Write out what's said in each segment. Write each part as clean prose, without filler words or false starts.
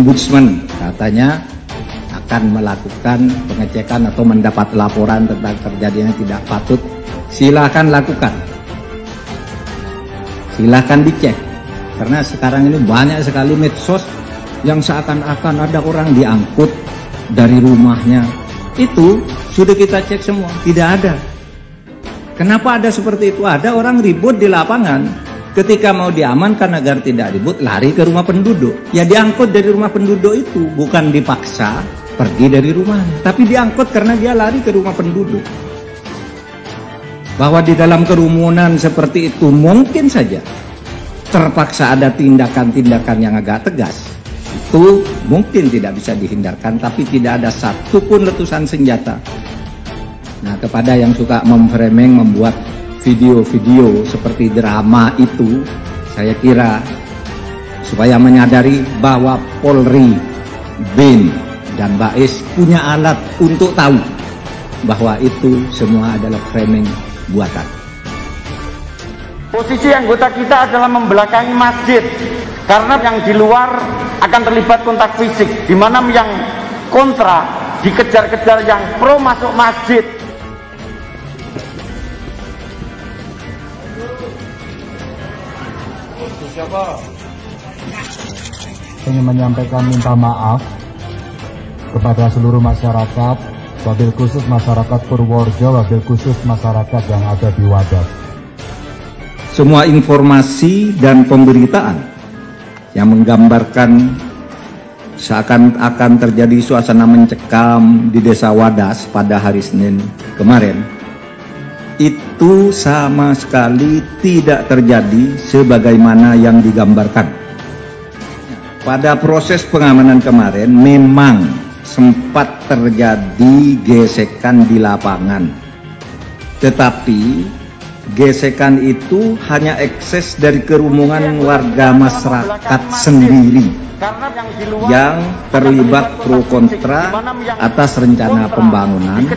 Ombudsman katanya akan melakukan pengecekan atau mendapat laporan tentang terjadinya tidak patut. Silahkan lakukan, silahkan dicek, karena sekarang ini banyak sekali medsos yang seakan-akan ada orang diangkut dari rumahnya. Itu sudah kita cek semua, tidak ada. Kenapa ada seperti itu? Ada orang ribut di lapangan, ketika mau diamankan agar tidak ribut, lari ke rumah penduduk. Ya diangkut dari rumah penduduk itu, bukan dipaksa pergi dari rumahnya, tapi diangkut karena dia lari ke rumah penduduk. Bahwa di dalam kerumunan seperti itu mungkin saja terpaksa ada tindakan-tindakan yang agak tegas. Itu mungkin tidak bisa dihindarkan, tapi tidak ada satupun letusan senjata. Nah, kepada yang suka memframing, membuat video-video seperti drama itu, saya kira supaya menyadari bahwa Polri, BIN, dan Bais punya alat untuk tahu bahwa itu semua adalah framing buatan. Posisi anggota kita adalah membelakangi masjid, karena yang di luar akan terlibat kontak fisik, di mana yang kontra dikejar-kejar, yang pro masuk masjid. Ingin menyampaikan minta maaf kepada seluruh masyarakat, wabil khusus masyarakat Purworejo, wabil khusus masyarakat yang ada di Wadas. Semua informasi dan pemberitaan yang menggambarkan seakan-akan terjadi suasana mencekam di Desa Wadas pada hari Senin kemarin, itu sama sekali tidak terjadi sebagaimana yang digambarkan. Pada proses pengamanan kemarin memang sempat terjadi gesekan di lapangan, tetapi gesekan itu hanya ekses dari kerumunan warga masyarakat sendiri yang terlibat pro kontra atas rencana pembangunan,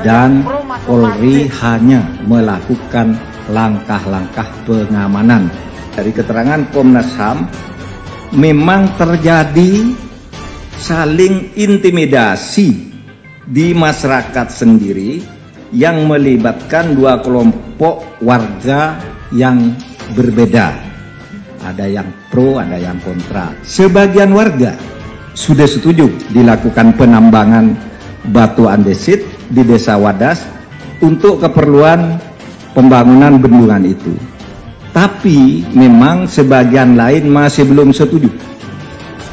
dan Polri hanya melakukan langkah-langkah pengamanan. Dari keterangan Komnas HAM, memang terjadi saling intimidasi di masyarakat sendiri yang melibatkan dua kelompok warga yang berbeda. Ada yang pro, ada yang kontra. Sebagian warga sudah setuju dilakukan penambangan batu andesit di Desa Wadas untuk keperluan pembangunan bendungan itu. Tapi memang sebagian lain masih belum setuju.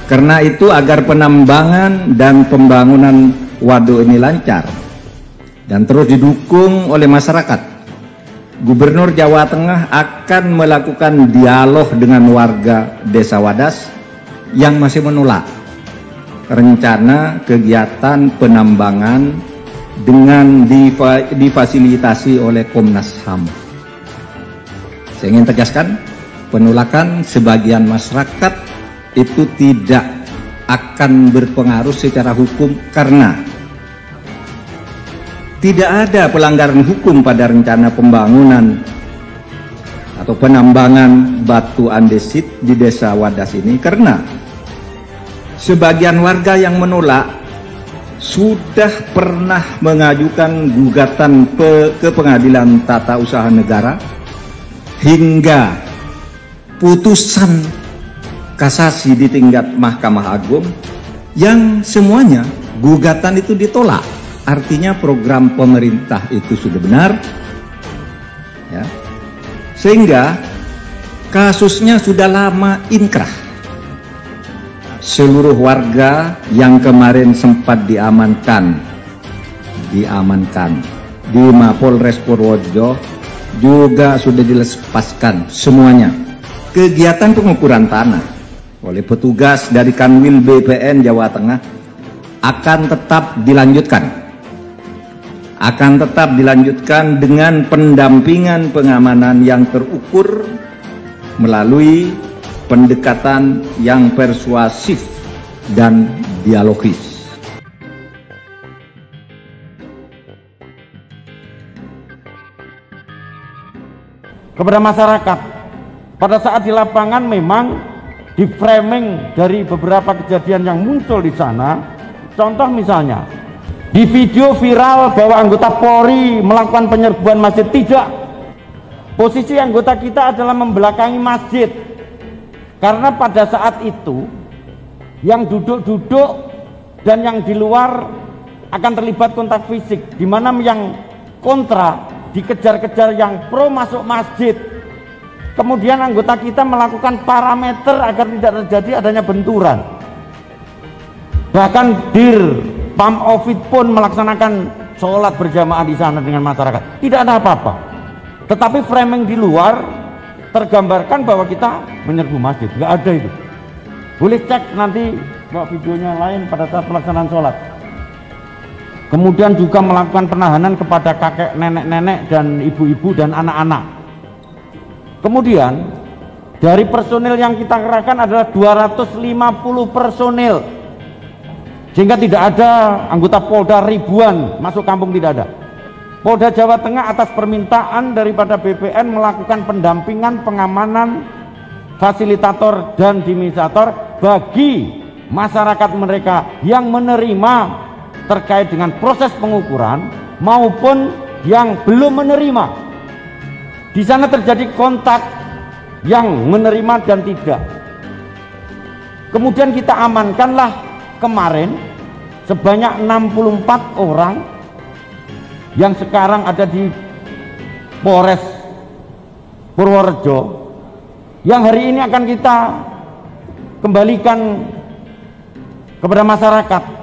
Karena itu agar penambangan dan pembangunan waduk ini lancar dan terus didukung oleh masyarakat, Gubernur Jawa Tengah akan melakukan dialog dengan warga Desa Wadas yang masih menolak rencana kegiatan penambangan dengan difasilitasi oleh Komnas HAM. Saya ingin tegaskan, penolakan sebagian masyarakat itu tidak akan berpengaruh secara hukum, karena tidak ada pelanggaran hukum pada rencana pembangunan atau penambangan batu andesit di Desa Wadas ini, karena sebagian warga yang menolak sudah pernah mengajukan gugatan ke Pengadilan Tata Usaha Negara hingga putusan kasasi di tingkat Mahkamah Agung, yang semuanya gugatan itu ditolak. Artinya program pemerintah itu sudah benar, ya. Sehingga kasusnya sudah lama inkrah. Seluruh warga yang kemarin sempat diamankan di Mapolres Purworejo juga sudah dilepaskan semuanya. Kegiatan pengukuran tanah oleh petugas dari Kanwil BPN Jawa Tengah akan tetap dilanjutkan dengan pendampingan pengamanan yang terukur melalui pendekatan yang persuasif dan dialogis. Kepada masyarakat, pada saat di lapangan memang di framing dari beberapa kejadian yang muncul di sana. Contoh misalnya di video viral bahwa anggota Polri melakukan penyerbuan masjid. Tidak, posisi anggota kita adalah membelakangi masjid, karena pada saat itu yang duduk-duduk dan yang di luar akan terlibat kontak fisik, di mana yang kontra dikejar-kejar yang pro masuk masjid. Kemudian anggota kita melakukan parameter agar tidak terjadi adanya benturan. Bahkan Dir Pam Ovid pun melaksanakan sholat berjamaah di sana dengan masyarakat. Tidak ada apa-apa. Tetapi framing di luar tergambarkan bahwa kita menyerbu masjid. Nggak ada itu. Boleh cek nanti bawa videonya lain pada saat pelaksanaan sholat. Kemudian juga melakukan penahanan kepada kakek, nenek-nenek, dan ibu-ibu dan anak-anak. Kemudian dari personil yang kita kerahkan adalah 250 personil, sehingga tidak ada anggota Polda ribuan masuk kampung, tidak ada. Polda Jawa Tengah atas permintaan daripada BPN melakukan pendampingan, pengamanan, fasilitator dan dimisator bagi masyarakat mereka yang menerima terkait dengan proses pengukuran maupun yang belum menerima. Di sana terjadi kontak yang menerima dan tidak. Kemudian kita amankanlah kemarin sebanyak 64 orang yang sekarang ada di Polres Purworejo, yang hari ini akan kita kembalikan kepada masyarakat